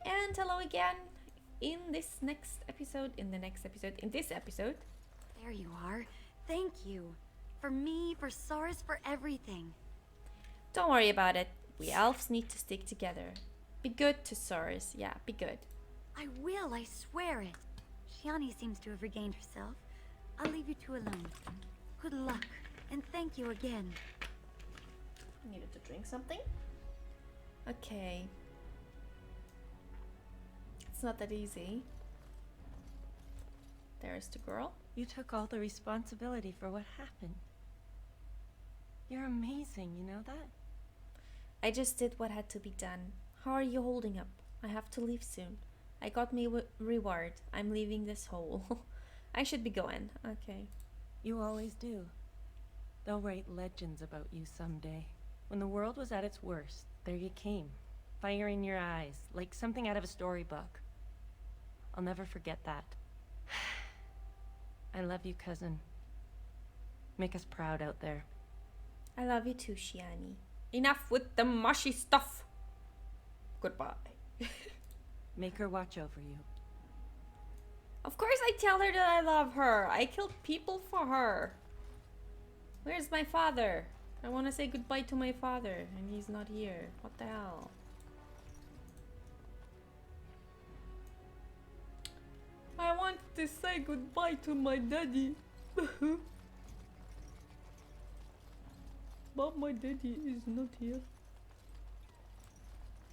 and hello again in this next episode, in this episode. There you are. Thank you. For me, for Saurus, for everything. Don't worry about it. We elves need to stick together. Be good to Saurus. Yeah, be good. I will, I swear it. Shiani seems to have regained herself. I'll leave you two alone. Good luck, and thank you again. Needed to drink something? Okay. It's not that easy. There's the girl. You took all the responsibility for what happened. You're amazing, you know that? I just did what had to be done. How are you holding up? I have to leave soon. I got me reward. I'm leaving this hole. I should be going. Okay. You always do. They'll write legends about you someday. When the world was at its worst, there you came. Fire in your eyes, like something out of a storybook. I'll never forget that. I love you, cousin. Make us proud out there. I love you too, Shiani. Enough with the mushy stuff. Goodbye. Make her watch over you. Of course I tell her that I love her. I killed people for her. Where's my father? I want to say goodbye to my father and he's not here. What the hell? I want to say goodbye to my daddy. But my daddy is not here.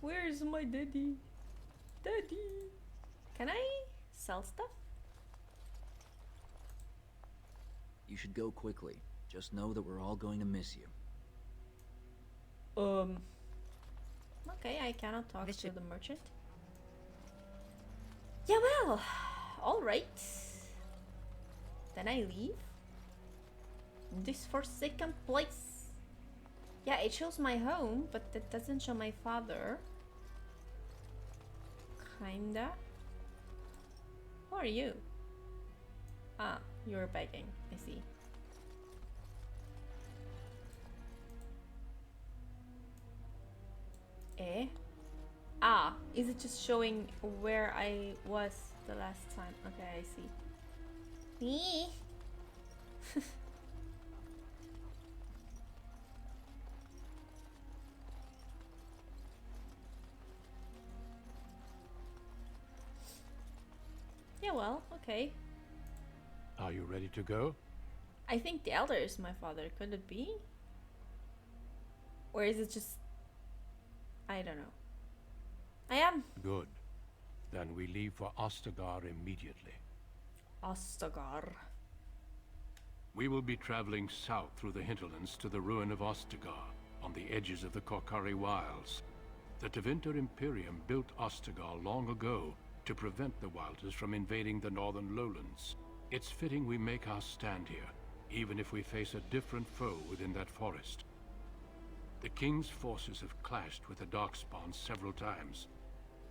Where is my daddy? Daddy! Can I sell stuff? You should go quickly. Just know that we're all going to miss you. Okay, I cannot talk to the merchant. Yeah, well, alright. Then I leave this forsaken place. Yeah, it shows my home, but it doesn't show my father. Kinda. Who are you? Ah, you're begging. I see. Eh? Ah, is it just showing where I was the last time? Okay, I see. Me? Yeah, well, okay. Are you ready to go? I think the elder is my father. Could it be? Or is it just... I don't know. I am. Good. Then we leave for Ostagar immediately. Ostagar. We will be traveling south through the hinterlands to the ruin of Ostagar, on the edges of the Korkari Wilds. The Tevinter Imperium built Ostagar long ago to prevent the Wilders from invading the northern lowlands. It's fitting we make our stand here, even if we face a different foe within that forest. The King's forces have clashed with the Darkspawn several times,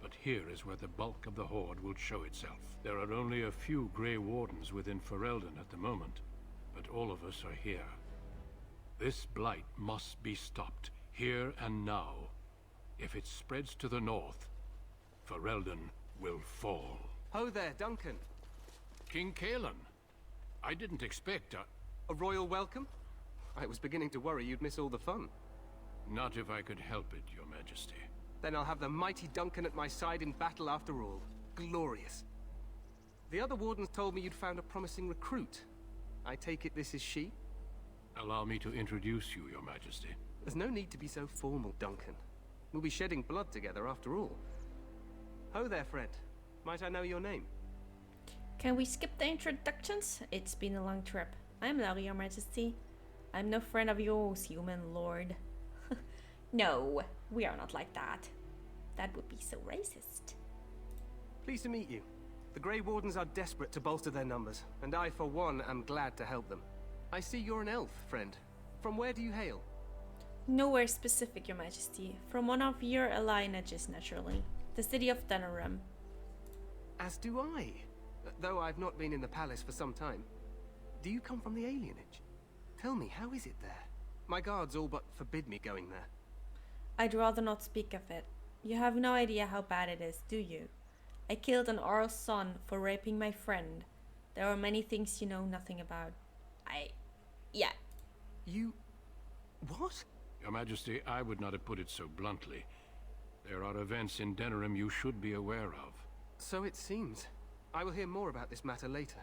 but here is where the bulk of the Horde will show itself. There are only a few Grey Wardens within Ferelden at the moment, but all of us are here. This blight must be stopped, here and now. If it spreads to the north, Ferelden will fall. Ho there, Duncan. King Kalen, I didn't expect A royal welcome? I was beginning to worry you'd miss all the fun. Not if I could help it, Your Majesty. Then I'll have the mighty Duncan at my side in battle after all. Glorious. The other wardens told me you'd found a promising recruit. I take it this is she? Allow me to introduce you, Your Majesty. There's no need to be so formal, Duncan. We'll be shedding blood together after all. Ho there, friend. Might I know your name? Can we skip the introductions? It's been a long trip. I'm Larry, Your Majesty. I'm no friend of yours, human lord. No, we are not like that. That would be so racist. Pleased to meet you. The Grey Wardens are desperate to bolster their numbers, and I, for one, am glad to help them. I see you're an elf, friend. From where do you hail? Nowhere specific, Your Majesty. From one of your lineages, naturally. The city of Denerim. As do I. Though I've not been in the palace for some time. Do you come from the alienage? Tell me, how is it there? My guards all but forbid me going there. I'd rather not speak of it. You have no idea how bad it is, do you? I killed an Earl's son for raping my friend. There are many things you know nothing about. Yeah. You... what? Your Majesty, I would not have put it so bluntly. There are events in Denerim you should be aware of. So it seems. I will hear more about this matter later.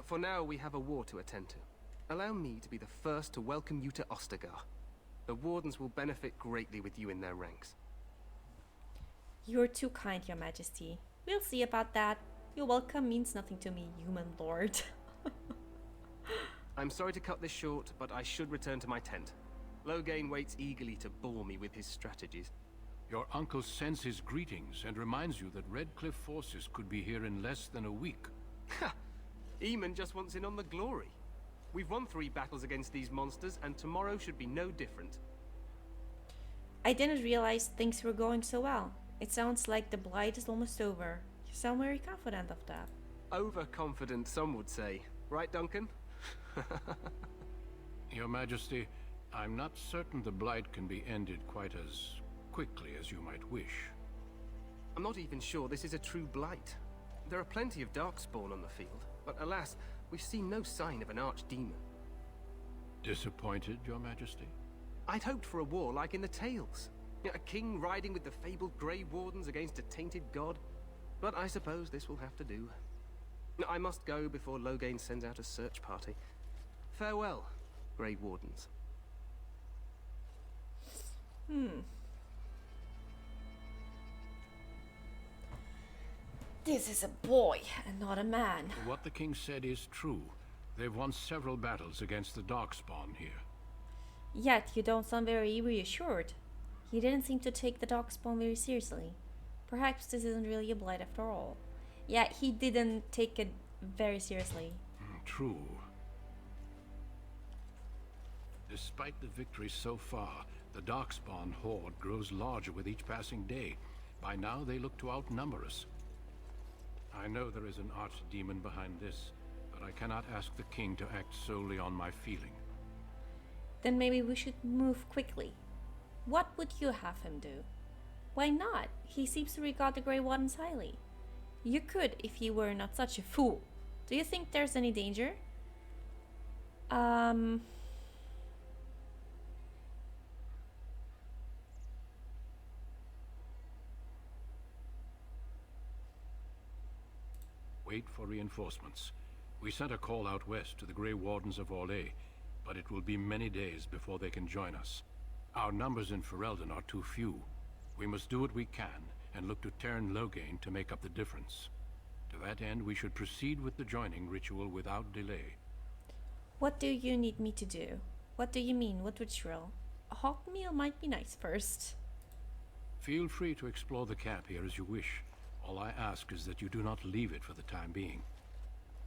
For now, we have a war to attend to. Allow me to be the first to welcome you to Ostagar. The Wardens will benefit greatly with you in their ranks. You're too kind, Your Majesty. We'll see about that. Your welcome means nothing to me, human lord. I'm sorry to cut this short, but I should return to my tent. Loghain waits eagerly to bore me with his strategies. Your uncle sends his greetings and reminds you that Redcliffe forces could be here in less than a week. Ha! Eamon just wants in on the glory. We've won 3 battles against these monsters, and tomorrow should be no different. I didn't realize things were going so well. It sounds like the Blight is almost over. You sound very confident of that. Overconfident, some would say. Right, Duncan? Your Majesty, I'm not certain the Blight can be ended quite as quickly as you might wish. I'm not even sure this is a true blight. There are plenty of Darkspawn on the field, but alas, we've seen no sign of an archdemon. Disappointed, Your Majesty? I'd hoped for a war like in the tales. A king riding with the fabled Grey Wardens against a tainted god. But I suppose this will have to do. I must go before Loghain sends out a search party. Farewell, Grey Wardens. This is a boy and not a man. What the king said is true. They've won several battles against the Darkspawn here. Yet you don't sound very reassured. He didn't seem to take the Darkspawn very seriously. Perhaps this isn't really a blight after all. Yeah, he didn't take it very seriously. True. Despite the victory so far, the Darkspawn horde grows larger with each passing day. By now, they look to outnumber us. I know there is an archdemon behind this, but I cannot ask the king to act solely on my feeling. Then maybe we should move quickly. What would you have him do? Why not? He seems to regard the Grey Wardens highly. You could if you were not such a fool. Do you think there's any danger? Wait for reinforcements. We sent a call out west to the Grey Wardens of Orlais, but it will be many days before they can join us. Our numbers in Ferelden are too few. We must do what we can and look to Teyrn Loghain to make up the difference. To that end, we should proceed with the joining ritual without delay. What do you need me to do? What do you mean? What ritual? A hot meal might be nice first. Feel free to explore the camp here as you wish. All I ask is that you do not leave it for the time being.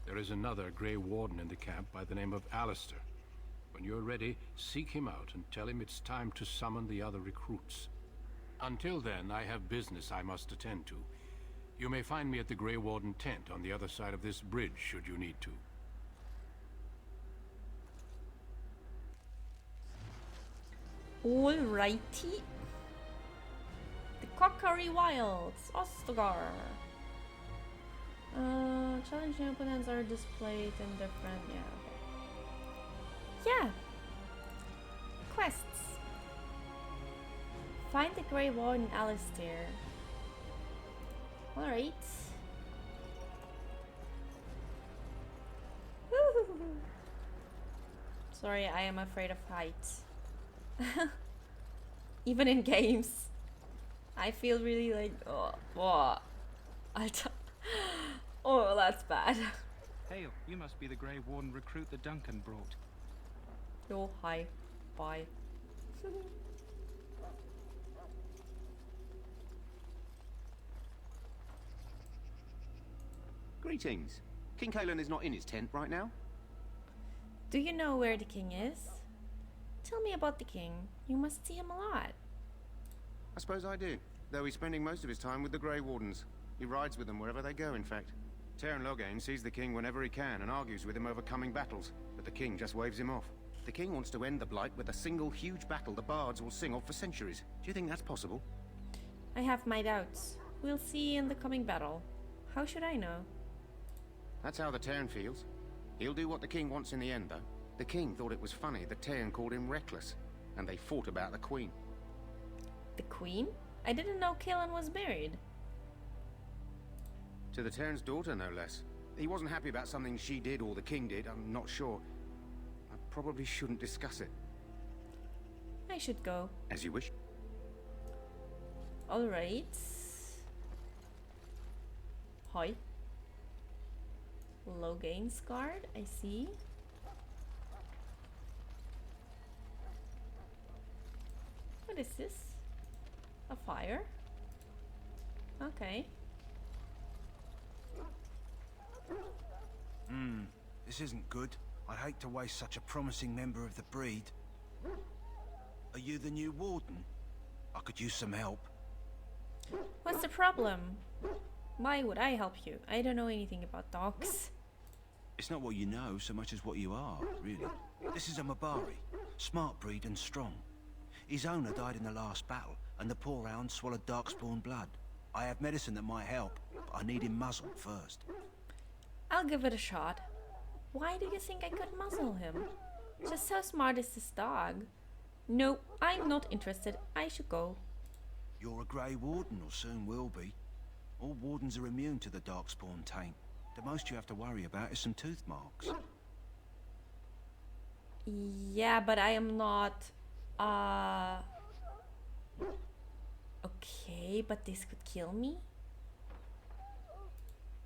There is another Grey Warden in the camp by the name of Alistair. When you're ready, seek him out and tell him it's time to summon the other recruits. Until then, I have business I must attend to. You may find me at the Grey Warden tent on the other side of this bridge, should you need to. Alrighty. The Kokari Wilds, Ostagar. Challenging opponents are displayed in different... Yeah. Quests. Find the Grey Warden Alistair. Alright. Sorry, I am afraid of heights. Even in games. I feel really like, oh, oh, that's bad. Hail, you must be the Grey Warden recruit that Duncan brought. Oh, hi. Bye. Greetings. King Kalen is not in his tent right now. Do you know where the king is? Tell me about the king. You must see him a lot. I suppose I do, though he's spending most of his time with the Grey Wardens. He rides with them wherever they go, in fact. Teyrn Loghain sees the king whenever he can and argues with him over coming battles, but the king just waves him off. The king wants to end the Blight with a single huge battle the bards will sing of for centuries. Do you think that's possible? I have my doubts. We'll see in the coming battle. How should I know? That's how the Terran feels. He'll do what the king wants in the end, though. The king thought it was funny the Terran called him reckless, and they fought about the queen. The queen? I didn't know Kaelan was married. To the Terran's daughter, no less. He wasn't happy about something she did or the king did, I'm not sure. I probably shouldn't discuss it. I should go. As you wish. Alright. Hi. Logain's guard, I see. What is this? A fire? Okay. This isn't good. I'd hate to waste such a promising member of the breed. Are you the new warden? I could use some help. What's the problem? Why would I help you? I don't know anything about dogs. It's not what you know so much as what you are, really. This is a Mabari. Smart breed and strong. His owner died in the last battle, and the poor hound swallowed darkspawn blood. I have medicine that might help, but I need him muzzled first. I'll give it a shot. Why do you think I could muzzle him? Just how smart is this dog? No, I'm not interested. I should go. You're a Grey Warden, or soon will be. All wardens are immune to the darkspawn taint. The most you have to worry about is some tooth marks. Yeah, but I am not... Okay, but this could kill me?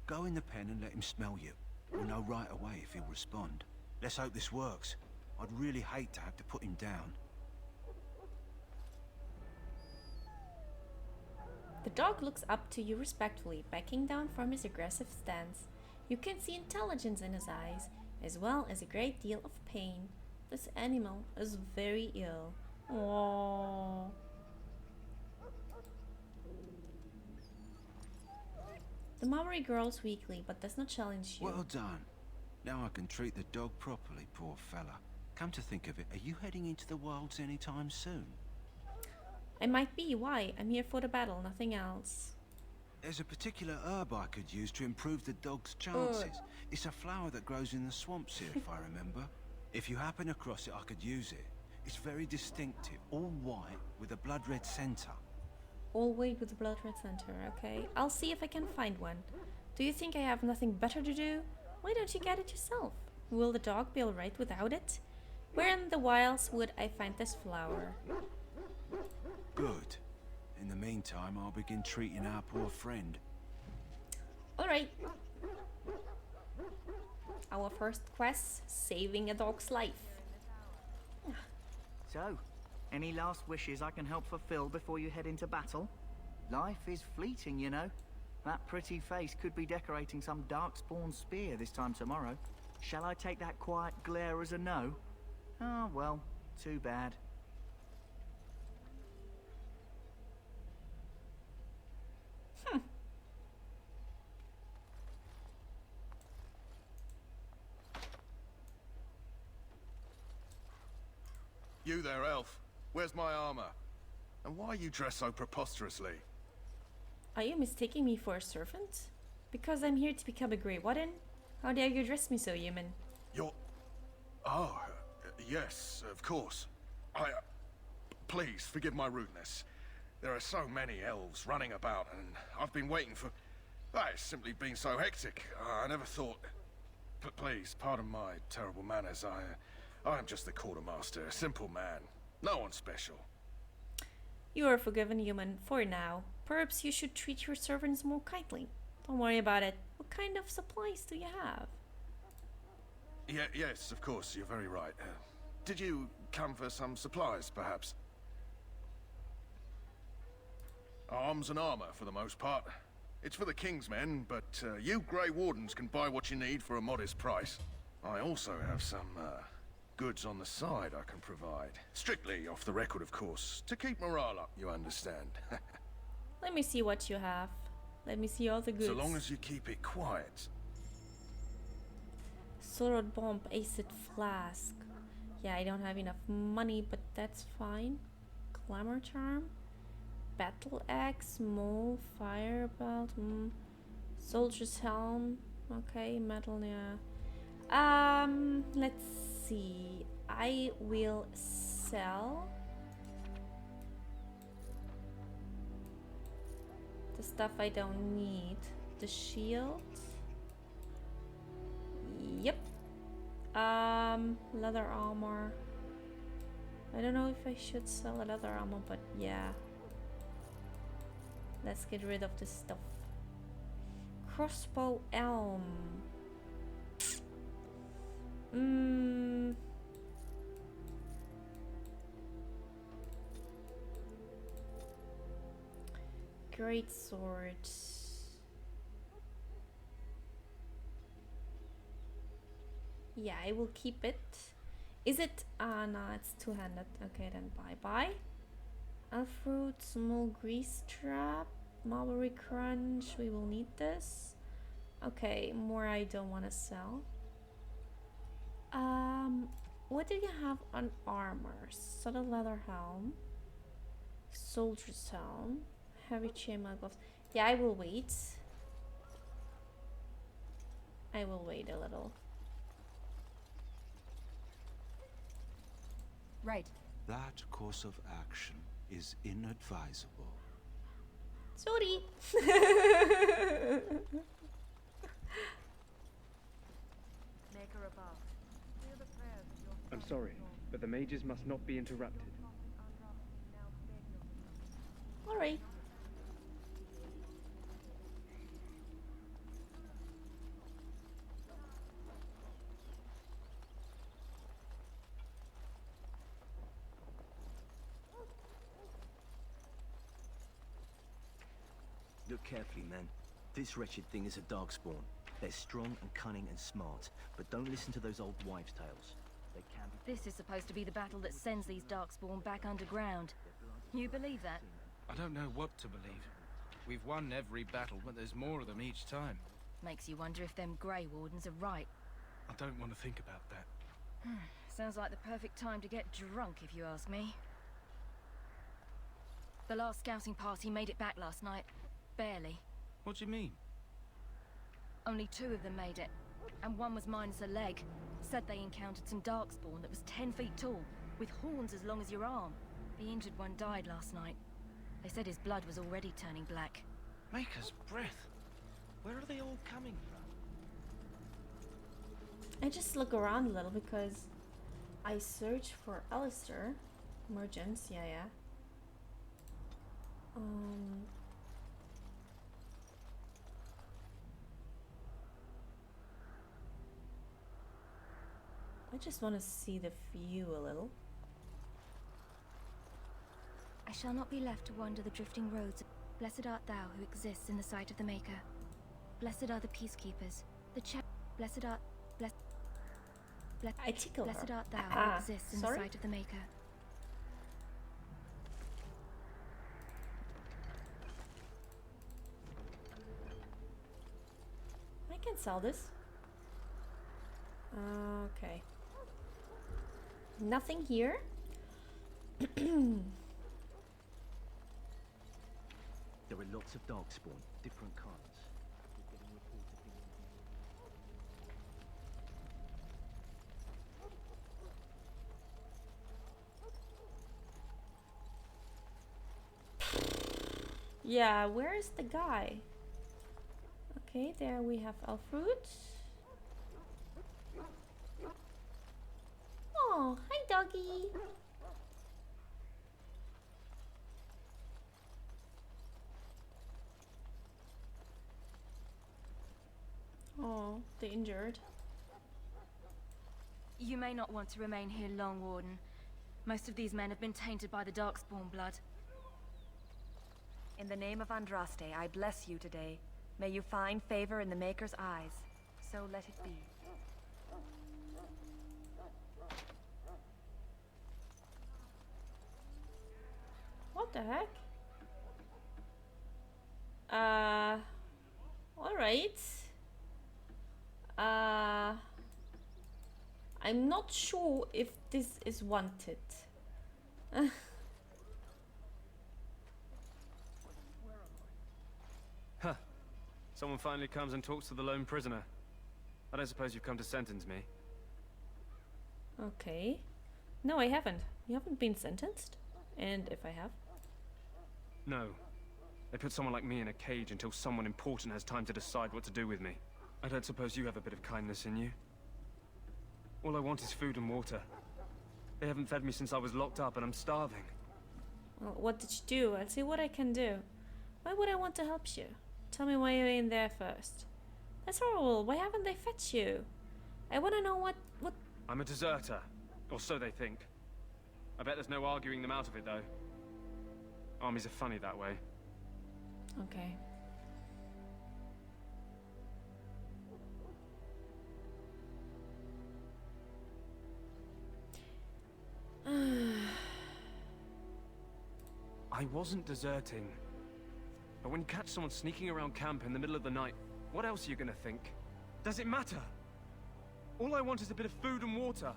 Go in the pen and let him smell you. We'll know right away if he'll respond. Let's hope this works. I'd really hate to have to put him down. The dog looks up to you respectfully, backing down from his aggressive stance. You can see intelligence in his eyes, as well as a great deal of pain. This animal is very ill. Aww. The Maori growls weakly, but does not challenge you. Well done. Now I can treat the dog properly, poor fella. Come to think of it, are you heading into the wilds anytime soon? I might be. Why? I'm here for the battle, nothing else. There's a particular herb I could use to improve the dog's chances. It's a flower that grows in the swamps here, if I remember. If you happen across it, I could use it. It's very distinctive, all white with a blood-red centre. All white with a blood red center, okay? I'll see if I can find one. Do you think I have nothing better to do? Why don't you get it yourself? Will the dog be alright without it? Where in the wilds would I find this flower? Good. In the meantime, I'll begin treating our poor friend. Alright. Our first quest, saving a dog's life. So, any last wishes I can help fulfill before you head into battle? Life is fleeting, you know. That pretty face could be decorating some darkspawn spear this time tomorrow. Shall I take that quiet glare as a no? Oh, well, too bad. You there, elf. Where's my armor? And why are you dressed so preposterously? Are you mistaking me for a servant? Because I'm here to become a Grey Warden? How dare you dress me so human? You're... Oh, yes, of course. Please, forgive my rudeness. There are so many elves running about, and I've been waiting for... It's simply been so hectic. I never thought... Please, pardon my terrible manners. I'm just the quartermaster, a simple man. No one special. You are forgiven, human, for now. Perhaps you should treat your servants more kindly. Don't worry about it. What kind of supplies do you have? Yes, of course, you're very right. Did you come for some supplies, perhaps? Arms and armor, for the most part. It's for the King's men, but you Grey Wardens can buy what you need for a modest price. I also have some, goods on the side I can provide. Strictly off the record, of course. To keep morale up, you understand. Let me see what you have. Let me see all the goods. So long as you keep it quiet. Sword bomb, acid flask. Yeah, I don't have enough money, but that's fine. Glamour charm. Battle axe, small fire belt, soldier's helm. Okay, metal, yeah. Let's see. I will sell the stuff I don't need. The shield. Yep. Leather armor. I don't know if I should sell a leather armor, but yeah. Let's get rid of this stuff. Crossbow elm. Great sword. Yeah, I will keep it. Is it? No, it's two-handed. Okay, then bye-bye. Fruit, small grease trap, mulberry crunch. We will need this. Okay, more I don't want to sell. What do you have on armor? Subtle leather helm, soldier's helm, heavy chainmail gloves. Yeah, I will wait. I will wait a little. Right. That course of action is inadvisable. Sorry. I'm sorry, but the mages must not be interrupted. Alright. Look carefully, man. This wretched thing is a darkspawn. They're strong and cunning and smart, but don't listen to those old wives' tales. They can be... This is supposed to be the battle that sends these darkspawn back underground. You believe that? I don't know what to believe. We've won every battle, but there's more of them each time. Makes you wonder if them Grey Wardens are right. I don't want to think about that. Sounds like the perfect time to get drunk, if you ask me. The last scouting party made it back last night. Barely. What do you mean? Only 2 of them made it, and one was minus a leg. Said they encountered some darkspawn that was 10 feet tall, with horns as long as your arm. The injured one died last night. They said his blood was already turning black. Maker's breath. Where are they all coming from? I just look around a little because I search for Alistair. Merchants, yeah. I just want to see the view a little. I shall not be left to wander the drifting roads. Blessed art thou who exists in the sight of the Maker. Blessed are the peacekeepers. Blessed art... I tickle Blessed her. art thou who exists in the sight of the Maker. I can sell this. Okay. Nothing here. There are lots of darkspawn, different kinds. Yeah, where is the guy? Okay, there we have Alfred. Oh, hi doggy. Oh, the injured. You may not want to remain here long, Warden. Most of these men have been tainted by the Darkspawn blood. In the name of Andraste, I bless you today. May you find favor in the Maker's eyes. So let it be. What the heck? Alright. I'm not sure if this is wanted. Someone finally comes and talks to the lone prisoner. I don't suppose you've come to sentence me. Okay. No, I haven't. You haven't been sentenced? And if I have? No. They put someone like me in a cage until someone important has time to decide what to do with me. I don't suppose you have a bit of kindness in you? All I want is food and water. They haven't fed me since I was locked up and I'm starving. Well, what did you do? I'll see what I can do. Why would I want to help you? Tell me why you're in there first. That's horrible. Why haven't they fed you? I want to know what... I'm a deserter. Or so they think. I bet there's no arguing them out of it, though. Armies are funny that way. Okay. I wasn't deserting. But when you catch someone sneaking around camp in the middle of the night, what else are you gonna think? Does it matter? All I want is a bit of food and water.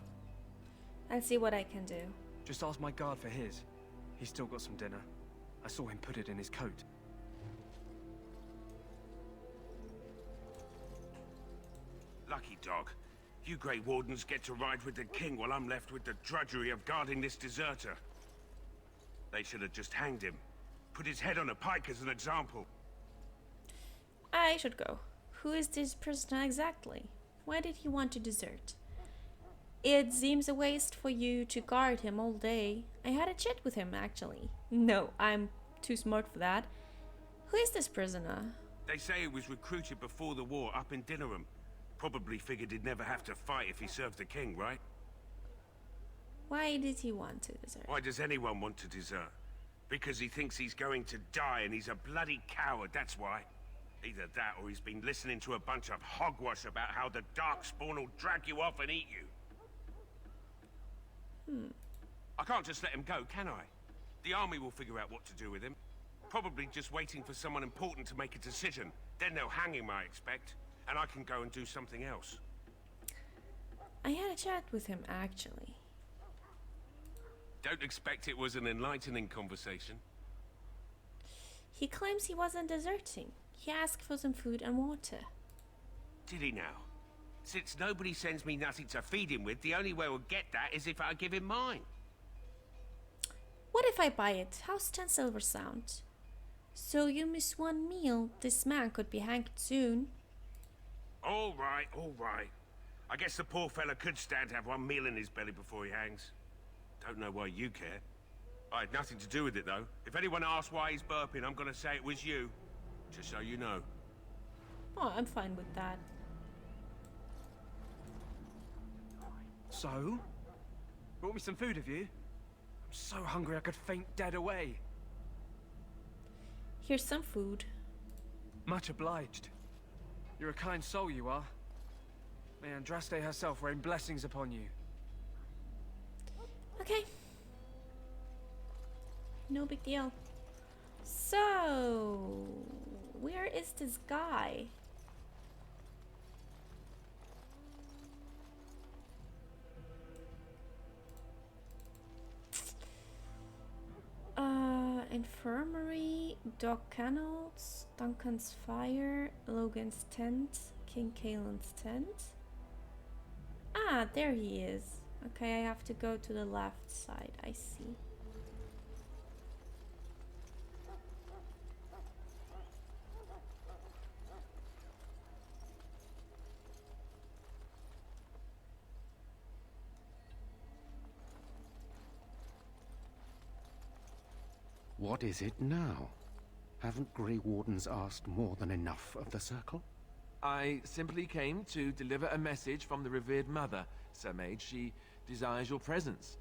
I'll see what I can do. Just ask my guard for his. He's still got some dinner. I saw him put it in his coat. Lucky dog. You Grey Wardens get to ride with the king while I'm left with the drudgery of guarding this deserter. They should have just hanged him. Put his head on a pike as an example. I should go. Who is this prisoner exactly? Why did he want to desert? It seems a waste for you to guard him all day. I had a chat with him, actually. No, I'm too smart for that. Who is this prisoner? They say he was recruited before the war up in Dinnerham. Probably figured he'd never have to fight if he served the king, right? Why did he want to desert? Why does anyone want to desert? Because he thinks he's going to die and he's a bloody coward, that's why. Either that or he's been listening to a bunch of hogwash about how the Darkspawn will drag you off and eat you. I can't just let him go, can I? The army will figure out what to do with him. Probably just waiting for someone important to make a decision. Then they'll hang him, I expect. And I can go and do something else. I had a chat with him, actually. Don't expect it was an enlightening conversation. He claims he wasn't deserting. He asked for some food and water. Did he now? Since nobody sends me nothing to feed him with, the only way we'll get that is if I give him mine. What if I buy it? How's 10 silver sound? So you miss one meal. This man could be hanged soon. All right, all right. I guess the poor fella could stand to have one meal in his belly before he hangs. Don't know why you care. I had nothing to do with it, though. If anyone asks why he's burping, I'm gonna say it was you. Just so you know. Oh, I'm fine with that. So? Brought me some food, have you? I'm so hungry I could faint dead away. Here's some food. Much obliged. You're a kind soul, you are. May Andraste herself rain blessings upon you. Okay. No big deal. So, where is this guy? Infirmary, Dog Kennels, Duncan's Fire, Logan's Tent, King Kaelin's Tent. Ah, there he is. Okay, I have to go to the left side, I see. What is it now? Haven't Grey Wardens asked more than enough of the Circle? I simply came to deliver a message from the revered mother, Sir Mage. She desires your presence.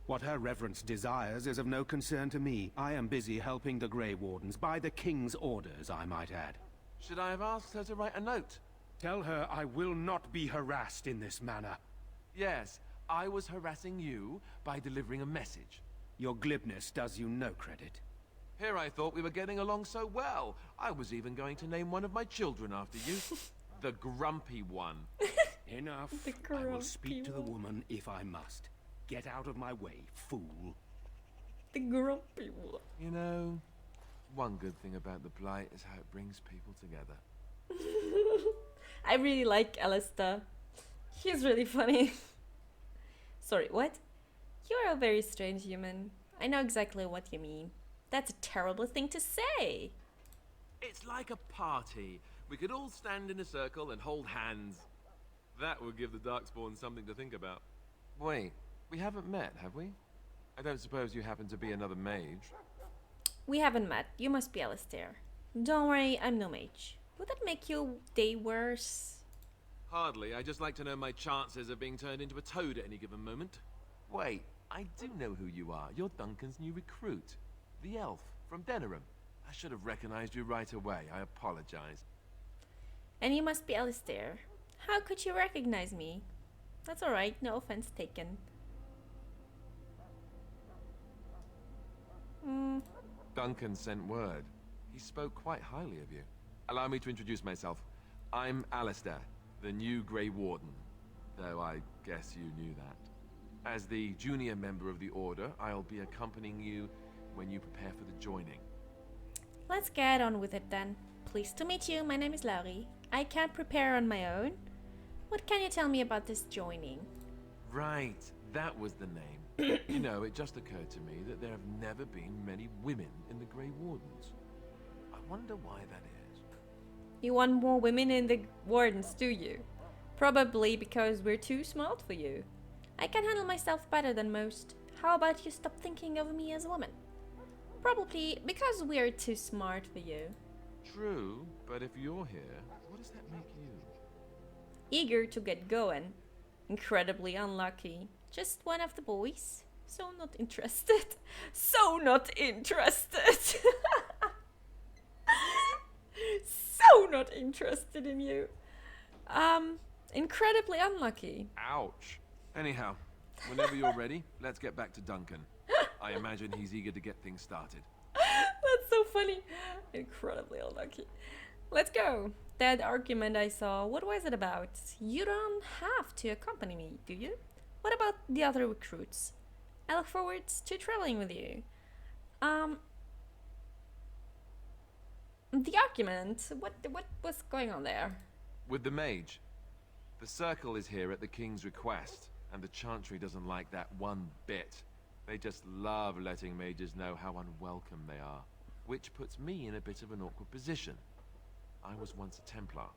What her reverence desires is of no concern to me. I am busy helping the Grey Wardens, by the King's orders, I might add. Should I have asked her to write a note? Tell her I will not be harassed in this manner. Yes, I was harassing you by delivering a message. Your glibness does you no credit. Here I thought we were getting along so well. I was even going to name one of my children after you. The Grumpy One. Enough. I will speak to the woman if I must. Get out of my way, fool. The Grumpy One. You know, one good thing about the Blight is how it brings people together. I really like Alistair. He's really funny. Sorry, what? You're a very strange human. I know exactly what you mean. That's a terrible thing to say. It's like a party. We could all stand in a circle and hold hands. That would give the Darkspawn something to think about. Wait, we haven't met, have we? I don't suppose you happen to be another mage? We haven't met. You must be Alistair. Don't worry, I'm no mage. Would that make your day worse? Hardly. I just like to know my chances of being turned into a toad at any given moment. Wait, I do know who you are. You're Duncan's new recruit. The elf from Denerim. I should have recognized you right away. I apologize. And you must be Alistair. How could you recognize me? That's alright, no offense taken. Duncan sent word. He spoke quite highly of you. Allow me to introduce myself. I'm Alistair, the new Grey Warden. Though I guess you knew that. As the junior member of the Order, I'll be accompanying you when you prepare for the joining. Let's get on with it then. Pleased to meet you, my name is Laurie. I can't prepare on my own. What can you tell me about this joining? Right, that was the name. You know, it just occurred to me that there have never been many women in the Grey Wardens. I wonder why that is. You want more women in the Wardens, do you? Probably because we're too smart for you. I can handle myself better than most. How about you stop thinking of me as a woman? Probably because we're too smart for you. True, but if you're here, what does that make you? Eager to get going. Incredibly unlucky. Just one of the boys. So not interested. So not interested. So not interested in you. Incredibly unlucky. Ouch. Anyhow, whenever you're ready, let's get back to Duncan. I imagine he's eager to get things started. That's so funny. Incredibly unlucky. Let's go. That argument I saw, what was it about? You don't have to accompany me, do you? What about the other recruits? I look forward to traveling with you. The argument, what was going on there? With the mage. The circle is here at the king's request, and the Chantry doesn't like that one bit. They just love letting mages know how unwelcome they are, which puts me in a bit of an awkward position. I was once a Templar.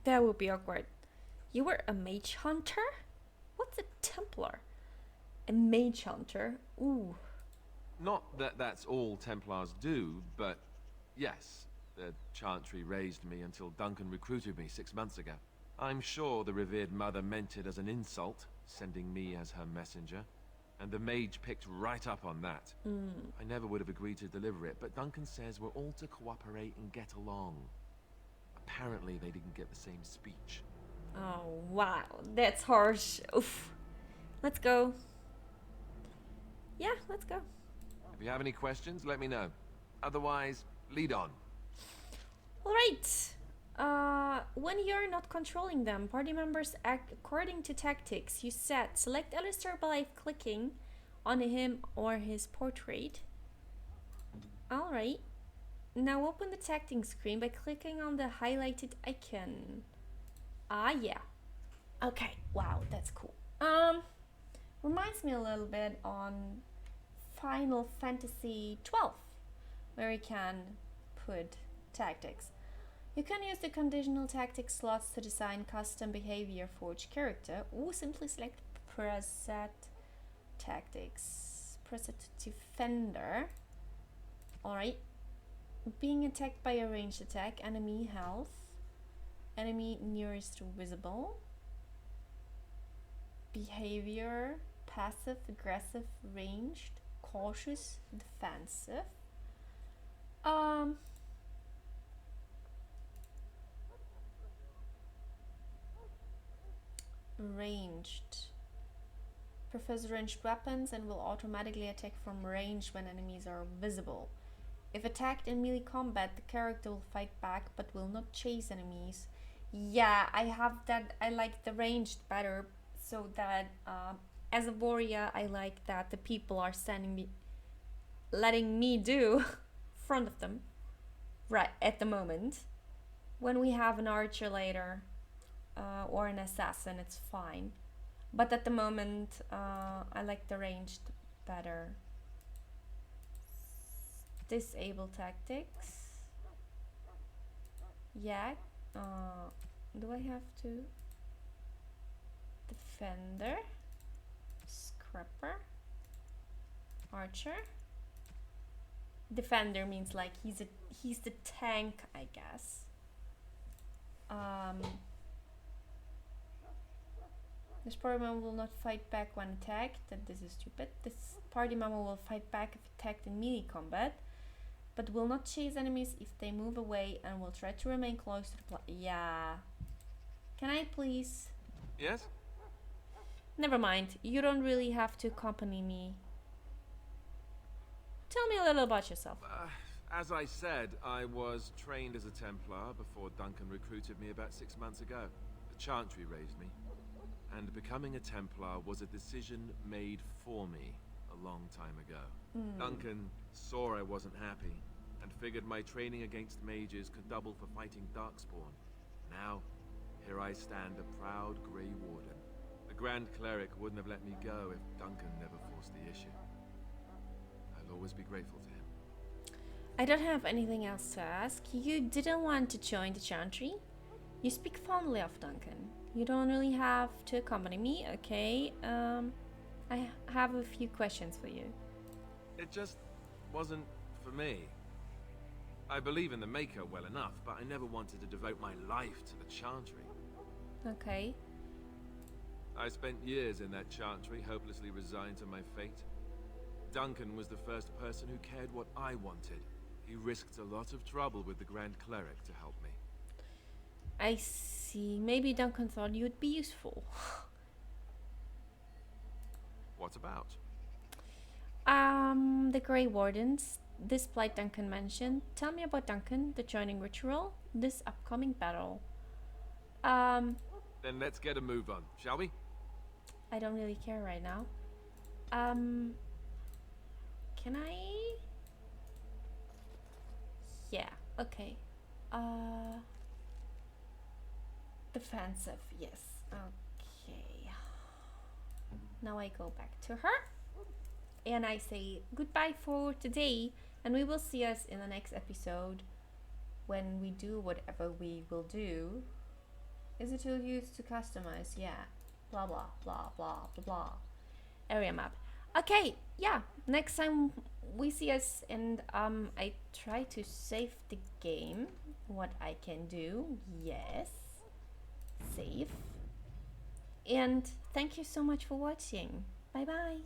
That would be awkward. You were a mage hunter? What's a Templar? A mage hunter? Ooh. Not that that's all Templars do, but yes, the Chantry raised me until Duncan recruited me 6 months ago. I'm sure the revered mother meant it as an insult, sending me as her messenger, and the mage picked right up on that. I never would have agreed to deliver it, but Duncan says we're all to cooperate and get along. Apparently they didn't get the same speech. Oh, wow. That's harsh. Oof. Let's go. Yeah, let's go. If you have any questions, let me know. Otherwise, lead on. Alright. When you're not controlling them, party members act according to tactics you set. Select Alistair by clicking on him or his portrait. Alright. Now open the tactics screen by clicking on the highlighted icon. Ah, yeah. Okay, wow, that's cool. Reminds me a little bit on Final Fantasy 12, where you can put tactics. You can use the conditional tactics slots to design custom behavior for each character, or simply select preset tactics. Preset defender. Alright. Being attacked by a ranged attack, enemy health, enemy nearest visible, behavior, passive, aggressive, ranged, cautious, defensive. Ranged. Prefers ranged weapons and will automatically attack from range when enemies are visible. If attacked in melee combat, the character will fight back but will not chase enemies. Yeah, I have that. I like the ranged better, so that as a warrior, I like that the people are letting me do front of them right at the moment. When we have an archer later, or an assassin, it's fine. But at the moment, I like the ranged better. Disable tactics. Yeah. Do I have to? Defender. Scrapper. Archer. Defender means like he's the tank, I guess. This party member will not fight back when attacked. This is stupid. This party member will fight back if attacked in melee combat, but will not chase enemies if they move away and will try to remain close to the yeah. Can I please? Yes? Never mind. You don't really have to accompany me. Tell me a little about yourself. As I said, I was trained as a Templar before Duncan recruited me about 6 months ago. The Chantry raised me. And becoming a Templar was a decision made for me a long time ago. Duncan saw I wasn't happy and figured my training against mages could double for fighting Darkspawn. Now, here I stand, a proud Grey Warden. The Grand Cleric wouldn't have let me go if Duncan never forced the issue. I'll always be grateful to him. I don't have anything else to ask. You didn't want to join the Chantry? You speak fondly of Duncan. You don't really have to accompany me, okay? I have a few questions for you. It just wasn't for me. I believe in the Maker well enough, but I never wanted to devote my life to the Chantry. Okay. I spent years in that Chantry, hopelessly resigned to my fate. Duncan was the first person who cared what I wanted. He risked a lot of trouble with the Grand Cleric to help me. I see. Maybe Duncan thought you'd be useful. What about? The Grey Wardens. This plight Duncan mentioned. Tell me about Duncan, the joining ritual, this upcoming battle. Then let's get a move on, shall we? I don't really care right now. Can I? Yeah, okay. Defensive, yes. Okay. Now I go back to her. And I say goodbye for today. And we will see us in the next episode when we do whatever we will do. Is it tool used to customize? Yeah. Blah, blah, blah, blah, blah, blah. Area map. Okay, yeah. Next time we see us, and I try to save the game. What I can do. Yes. Save. And thank you so much for watching. Bye bye.